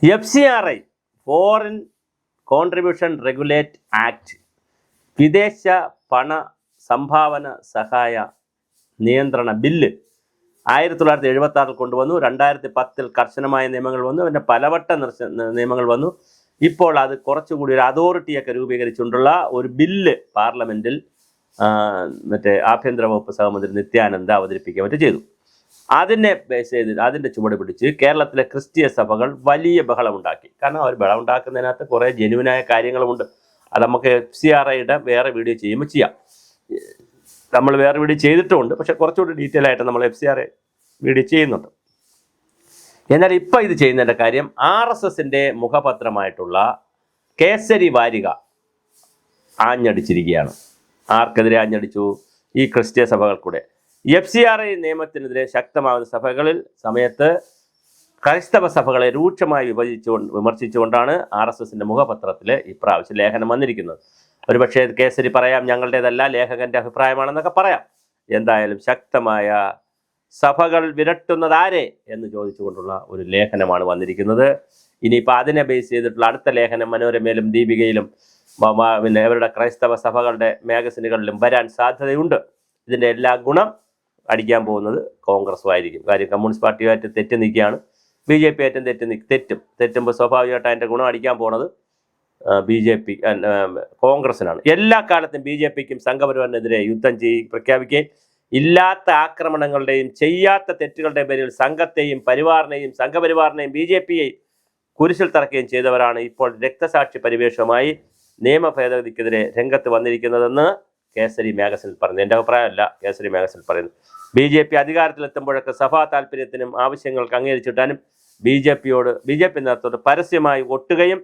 FCRI foreign contribution regulate act വിദേശ പണ സംഭാവന സഹായ നിയന്ത്രണ ബില്ല് 1976 കൊണ്ടുവന്നു. 2010 കർശനമായ നിയമങ്ങൾ വന്നു. പിന്നെ പലവട്ട നിയമങ്ങൾ വന്നു. ഇപ്പോൾ അത് കുറച്ചുകൂടി ഒരു അതോറിറ്റിയൊക്കെ രൂപീകരിച്ചുകൊണ്ടുള്ള ഒരു ബില്ല് പാർലമെൻറ്റിൽ ആഭ്യന്തര വകുപ്പ് സഹമന്ത്രി നിത്യാനന്ദ അവതരിപ്പിക്കുക ചെയ്തു. അതിനെ ബേസ് ചെയ്ത് അതിൻ്റെ ചുവട് പിടിച്ച് കേരളത്തിലെ ക്രിസ്തീയ സഭകൾ വലിയ ബഹളമുണ്ടാക്കി. കാരണം അവർ ബഹളമുണ്ടാക്കുന്നതിനകത്ത് കുറേ ജെനുവിനായ കാര്യങ്ങളുമുണ്ട്. അത് നമുക്ക് FCRIയുടെ വേറെ വീഡിയോ ചെയ്യുമ്പോൾ ചെയ്യാം. നമ്മൾ വേറെ വീഡിയോ ചെയ്തിട്ടുമുണ്ട്, പക്ഷെ കുറച്ചുകൂടി ഡീറ്റെയിൽ ആയിട്ട് നമ്മൾ FCRI വീഡിയോ ചെയ്യുന്നുണ്ട്. എന്നാൽ ഇപ്പം ഇത് ചെയ്യുന്നതിൻ്റെ കാര്യം RSSൻ്റെ മുഖപത്രമായിട്ടുള്ള കേസരി വാരിക ആഞ്ഞടിച്ചിരിക്കുകയാണ്. ആർക്കെതിരെ ആഞ്ഞടിച്ചു? ഈ ക്രിസ്തീയ സഭകൾക്കൂടെ. FCRI നിയമത്തിനെതിരെ ശക്തമാകുന്ന സഭകളിൽ സമയത്ത് ക്രൈസ്തവ സഭകളെ രൂക്ഷമായി വിമർശിച്ചുകൊണ്ടാണ് RSSൻ്റെ മുഖപത്രത്തിൽ ഇപ്രാവശ്യം ലേഖനം വന്നിരിക്കുന്നത്. ഒരുപക്ഷെ കേസരി പറയാം ഞങ്ങളുടേതല്ല, ലേഖകൻ്റെ അഭിപ്രായമാണെന്നൊക്കെ പറയാം. എന്തായാലും ശക്തമായ സഭകൾ വിരട്ടുന്നതാരെ എന്ന് ചോദിച്ചുകൊണ്ടുള്ള ഒരു ലേഖനമാണ് വന്നിരിക്കുന്നത്. ഇനിയിപ്പോൾ അതിനെ ബേസ് ചെയ്തിട്ടുള്ള അടുത്ത ലേഖനം മനോരമയിലും ദീപികയിലും പിന്നെ അവരുടെ ക്രൈസ്തവ സഭകളുടെ മാഗസിനുകളിലും വരാൻ സാധ്യതയുണ്ട്. ഇതിൻ്റെ എല്ലാ ഗുണം അടിക്കാൻ പോകുന്നത് കോൺഗ്രസും ആയിരിക്കും. കാര്യം കമ്മ്യൂണിസ്റ്റ് പാർട്ടിയുമായിട്ട് തെറ്റ് നിൽക്കുകയാണ്. BJP ആയിട്ടും തെറ്റുമ്പോൾ സ്വാഭാവികമായിട്ട് അതിൻ്റെ ഗുണം അടിക്കാൻ പോകുന്നത് കോൺഗ്രസിനാണ്. എല്ലാ കാലത്തും BJPക്കും സംഘപരിവാറിനെതിരെ യുദ്ധം പ്രഖ്യാപിക്കുകയും ഇല്ലാത്ത ആക്രമണങ്ങളുടെയും ചെയ്യാത്ത തെറ്റുകളുടെയും പേരിൽ സംഘത്തെയും സംഘപരിവാറിനെയും BJPയെയും കുരിശിൽ തറക്കുകയും ചെയ്തവരാണ് ഇപ്പോൾ രക്തസാക്ഷി പരിവേഷവുമായി നിയമ ഭേദഗതിക്കെതിരെ രംഗത്ത് വന്നിരിക്കുന്നതെന്ന് കേസരി മാഗസിനിൽ പറഞ്ഞു. എൻ്റെ അഭിപ്രായമല്ല, കേസരി മാഗസിനിൽ പറയുന്നു. BJP അധികാരത്തിലെത്തുമ്പോഴൊക്കെ സഭാ താല്പര്യത്തിനും ആവശ്യങ്ങൾക്ക് അംഗീകരിച്ചിട്ടാനും BJP നേതൃത്വത്തോട് പരസ്യമായി ഒട്ടുകയും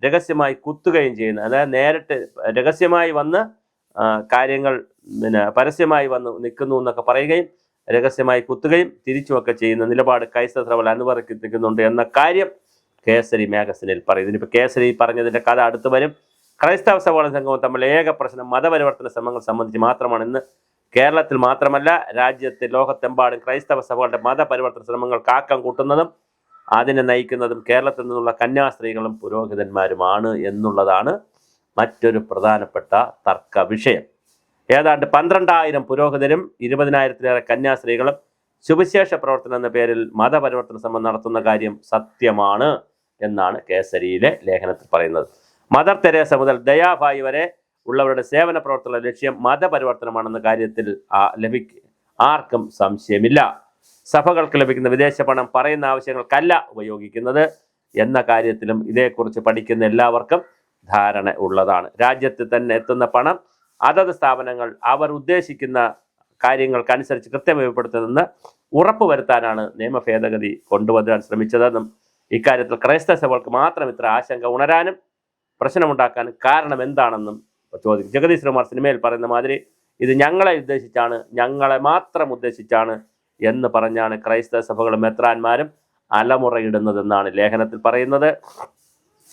രഹസ്യമായി കുത്തുകയും ചെയ്യുന്നു. അതായത് നേരിട്ട് രഹസ്യമായി വന്ന് കാര്യങ്ങൾ പരസ്യമായി വന്ന് നിൽക്കുന്നു എന്നൊക്കെ പറയുകയും രഹസ്യമായി കുത്തുകയും തിരിച്ചുമൊക്കെ ചെയ്യുന്ന നിലപാട് ക്രൈസ്തവ സഭകൾ അനുവർത്തിക്കുന്നുണ്ട് എന്ന കാര്യം കേസരി മാഗസിനിൽ പറയും. ഇതിനിപ്പോൾ കേസരി പറഞ്ഞതിൻ്റെ കഥ അടുത്ത് വരും. ക്രൈസ്തവ സഭകളും സംഘവും തമ്മിൽ ഏക പ്രശ്നം മതപരിവർത്തന ശ്രമങ്ങൾ സംബന്ധിച്ച് മാത്രമാണ്. ഇന്ന് കേരളത്തിൽ മാത്രമല്ല രാജ്യത്ത് ലോകത്തെമ്പാടും ക്രൈസ്തവ സഭകളുടെ മതപരിവർത്തന ശ്രമങ്ങൾ കാക്കം കൂട്ടുന്നതും അതിനെ നയിക്കുന്നതും കേരളത്തിൽ നിന്നുള്ള കന്യാസ്ത്രീകളും പുരോഹിതന്മാരുമാണ് എന്നുള്ളതാണ് മറ്റൊരു പ്രധാനപ്പെട്ട തർക്ക വിഷയം. ഏതാണ്ട് 12,000 പുരോഹിതരും 20,000-ലേറെ കന്യാസ്ത്രീകളും സുവിശേഷ പ്രവർത്തനം എന്ന പേരിൽ മതപരിവർത്തന ശ്രമം നടത്തുന്ന കാര്യം സത്യമാണ് എന്നാണ് കേസരിയിലെ ലേഖനത്തിൽ പറയുന്നത്. മദർ തെരേസ മുതൽ ദയാഭായി വരെ ഉള്ളവരുടെ സേവന പ്രവർത്തന ലക്ഷ്യം മതപരിവർത്തനമാണെന്ന കാര്യത്തിൽ ആർക്കും സംശയമില്ല. സഭകൾക്ക് ലഭിക്കുന്ന വിദേശ പണം പറയുന്ന ആവശ്യങ്ങൾക്കല്ല ഉപയോഗിക്കുന്നത് എന്ന കാര്യത്തിലും ഇതേക്കുറിച്ച് പഠിക്കുന്ന എല്ലാവർക്കും ധാരണ ഉള്ളതാണ്. രാജ്യത്ത് തന്നെ എത്തുന്ന പണം അതത് സ്ഥാപനങ്ങൾ അവർ ഉദ്ദേശിക്കുന്ന കാര്യങ്ങൾക്കനുസരിച്ച് കൃത്യമായപ്പെടുത്തുന്നതെന്ന് ഉറപ്പുവരുത്താനാണ് നിയമ ഭേദഗതി കൊണ്ടുവരാൻ ശ്രമിച്ചതെന്നും ഇക്കാര്യത്തിൽ ക്രൈസ്തവ സഭകൾക്ക് മാത്രം ഇത്ര ആശങ്ക ഉണരാനും പ്രശ്നമുണ്ടാക്കാനും കാരണം എന്താണെന്നും ചോദിക്കും. ജഗദീഷ് ശ്രീകുമാർ സിനിമയിൽ പറയുന്ന മാതിരി ഇത് ഞങ്ങളെ മാത്രം ഉദ്ദേശിച്ചാണ് എന്ന് പറഞ്ഞാണ് ക്രൈസ്തവ സഭകളും മെത്രാന്മാരും അലമുറയിടുന്നതെന്നാണ് ലേഖനത്തിൽ പറയുന്നത്.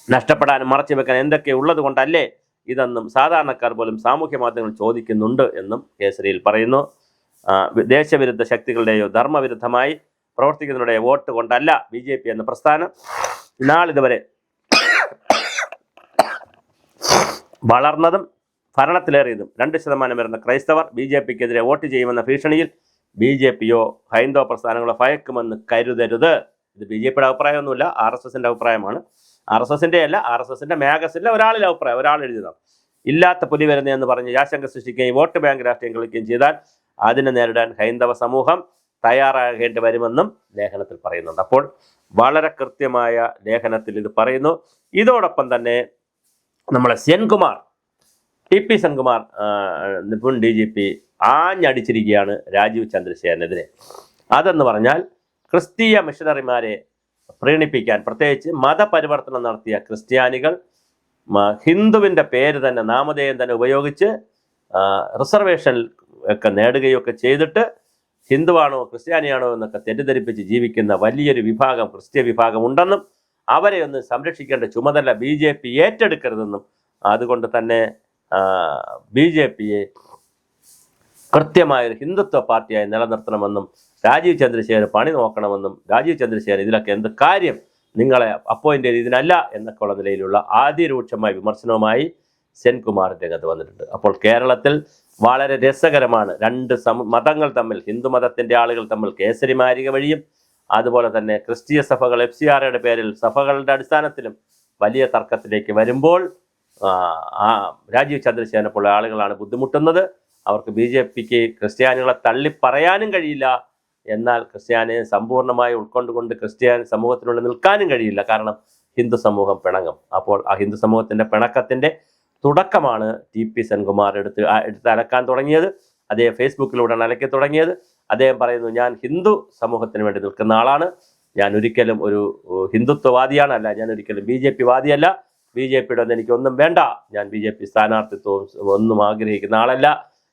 നഷ്ടപ്പെടാനും മറച്ചു വെക്കാൻ എന്തൊക്കെ ഉള്ളത് കൊണ്ടല്ലേ ഇതെന്നും സാധാരണക്കാർ പോലും സാമൂഹ്യ മാധ്യമങ്ങൾ ചോദിക്കുന്നുണ്ട് എന്നും കേസരിയിൽ പറയുന്നു. ദേശവിരുദ്ധ ശക്തികളുടെയോ ധർമ്മവിരുദ്ധമായി പ്രവർത്തിക്കുന്നവരുടെയോ വോട്ട് കൊണ്ടല്ല BJP എന്ന പ്രസ്ഥാനം നാളിതുവരെ വളർന്നതും ഭരണത്തിലേറിയതും 2% വരുന്ന ക്രൈസ്തവർ BJPക്കെതിരെ വോട്ട് ചെയ്യുമെന്ന ഭീഷണിയിൽ BJPയോ ഹൈന്ദവ പ്രസ്ഥാനങ്ങളോ ഭയക്കുമെന്ന് കരുതരുത്. ഇത് BJPയുടെ അഭിപ്രായമൊന്നുമില്ല, RSSൻ്റെ അഭിപ്രായമാണ്. RSSൻ്റെ അല്ല, RSSൻ്റെ മാഗസിനിലെ ഒരാളുടെ അഭിപ്രായം, ഒരാൾ എഴുതിയതാണ്. ഇല്ലാത്ത പുലി വരുന്നതെന്ന് പറഞ്ഞ് ആശങ്ക സൃഷ്ടിക്കുകയും വോട്ട് ബാങ്ക് രാഷ്ട്രീയം കളിക്കുകയും ചെയ്താൽ അതിനെ നേരിടാൻ ഹൈന്ദവ സമൂഹം തയ്യാറാകേണ്ടി വരുമെന്നും ലേഖനത്തിൽ പറയുന്നുണ്ട്. അപ്പോൾ വളരെ കൃത്യമായ ലേഖനത്തിൽ ഇത് പറയുന്നു. ഇതോടൊപ്പം തന്നെ നമ്മളെ TP സെൻകുമാർ മുൻ DGP ആഞ്ഞടിച്ചിരിക്കുകയാണ് രാജീവ് ചന്ദ്രശേഖരനെതിരെ. അതെന്ന് പറഞ്ഞാൽ ക്രിസ്തീയ മിഷണറിമാരെ പ്രീണിപ്പിക്കാൻ, പ്രത്യേകിച്ച് മതപരിവർത്തനം നടത്തിയ ക്രിസ്ത്യാനികൾ ഹിന്ദുവിൻ്റെ പേര് തന്നെ നാമധേയം തന്നെ ഉപയോഗിച്ച് റിസർവേഷൻ ഒക്കെ നേടുകയൊക്കെ ചെയ്തിട്ട് ഹിന്ദുവാണോ ക്രിസ്ത്യാനിയാണോ എന്നൊക്കെ തെറ്റിദ്ധരിപ്പിച്ച് ജീവിക്കുന്ന വലിയൊരു വിഭാഗം ക്രിസ്ത്യ വിഭാഗം ഉണ്ടെന്നും അവരെ ഒന്ന് സംരക്ഷിക്കേണ്ട ചുമതല BJP ഏറ്റെടുക്കരുതെന്നും അതുകൊണ്ട് തന്നെ BJPയെ കൃത്യമായൊരു ഹിന്ദുത്വ പാർട്ടിയായി നിലനിർത്തണമെന്നും രാജീവ് ചന്ദ്രശേഖർ പണി നോക്കണമെന്നും രാജീവ് ചന്ദ്രശേഖർ ഇതിലൊക്കെ എന്ത് കാര്യം നിങ്ങളെ അപ്പോയിന്റ് ചെയ്ത് ഇതിനല്ല എന്നൊക്കെയുള്ള നിലയിലുള്ള അതിരൂക്ഷമായ വിമർശനവുമായി സെൻകുമാർ രംഗത്ത് വന്നിട്ടുണ്ട്. അപ്പോൾ കേരളത്തിൽ വളരെ രസകരമാണ്. രണ്ട് മതങ്ങൾ തമ്മിൽ, ഹിന്ദു മതത്തിന്റെ ആളുകൾ തമ്മിൽ കേസരി മാരിക വഴിയും അതുപോലെ തന്നെ ക്രിസ്തീയ സഭകൾ FCRAയുടെ പേരിൽ സഭകളുടെ അടിസ്ഥാനത്തിലും വലിയ തർക്കത്തിലേക്ക് വരുമ്പോൾ രാജീവ് ചന്ദ്രശേഖരനെ പോലുള്ള ആളുകളാണ് ബുദ്ധിമുട്ടുന്നത്. അവർക്ക് BJPക്ക് ക്രിസ്ത്യാനികളെ തള്ളിപ്പറയാനും കഴിയില്ല, എന്നാൽ ക്രിസ്ത്യാനിയെ സമ്പൂർണ്ണമായി ഉൾക്കൊണ്ടുകൊണ്ട് ക്രിസ്ത്യാനി സമൂഹത്തിനുള്ളിൽ നിൽക്കാനും കഴിയില്ല. കാരണം ഹിന്ദു സമൂഹം പിണങ്ങും. അപ്പോൾ ആ ഹിന്ദു സമൂഹത്തിന്റെ പിണക്കത്തിന്റെ തുടക്കമാണ് TP സെൻകുമാർ എടുത്ത് അലക്കാൻ തുടങ്ങിയത്. അദ്ദേഹം ഫേസ്ബുക്കിലൂടെയാണ് അലക്കി തുടങ്ങിയത്. അദ്ദേഹം പറയുന്നു, ഞാൻ ഹിന്ദു സമൂഹത്തിന് വേണ്ടി നിൽക്കുന്ന ആളാണ്, ഞാൻ ഒരിക്കലും ഒരു ഹിന്ദുത്വവാദിയാണ്, അല്ല, ഞാൻ ഒരിക്കലും BJP വാദിയല്ല, BJPയുടെ ഒന്നും എനിക്കൊന്നും വേണ്ട, ഞാൻ BJP സ്ഥാനാർത്ഥിത്വം ഒന്നും ആഗ്രഹിക്കുന്ന ആളല്ല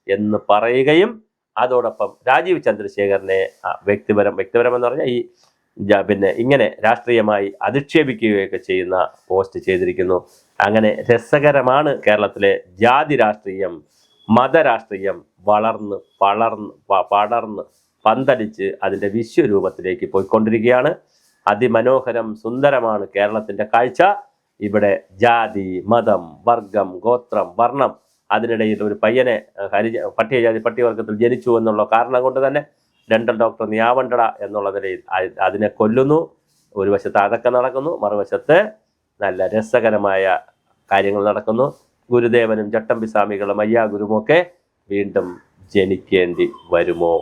എന്ന് പറയുകയും അതോടൊപ്പം രാജീവ് ചന്ദ്രശേഖരനെ വ്യക്തിപരം എന്ന് പറഞ്ഞാൽ പിന്നെ ഇങ്ങനെ രാഷ്ട്രീയമായി അധിക്ഷേപിക്കുകയൊക്കെ ചെയ്യുന്ന പോസ്റ്റ് ചെയ്തിരിക്കുന്നു. അങ്ങനെ രസകരമാണ് കേരളത്തിലെ ജാതി രാഷ്ട്രീയം, മതരാഷ്ട്രീയം പടർന്ന് പന്തലിച്ച് അതിൻ്റെ വിശ്വരൂപത്തിലേക്ക് പോയിക്കൊണ്ടിരിക്കുകയാണ്. അതിമനോഹരം, സുന്ദരമാണ് കേരളത്തിൻ്റെ കാഴ്ച. ഇവിടെ ജാതി, മതം, വർഗം, ഗോത്രം, വർണ്ണം, അതിനിടയിൽ ഒരു പയ്യനെ പട്ടികജാതി പട്ടികവർഗത്തിൽ ജനിച്ചു എന്നുള്ള കാരണം കൊണ്ട് തന്നെ ഡെന്റൽ ഡോക്ടർ നീയാവണ്ടട എന്നുള്ള നിലയിൽ അതിനെ കൊല്ലുന്നു. ഒരു വശത്ത് അതൊക്കെ നടക്കുന്നു, മറുവശത്ത് നല്ല രസകരമായ കാര്യങ്ങൾ നടക്കുന്നു. ഗുരുദേവനും ചട്ടമ്പി സ്വാമികളും അയ്യാ ഗുരുമൊക്കെ വീണ്ടും ജനിക്കേണ്ടി വരുമോ?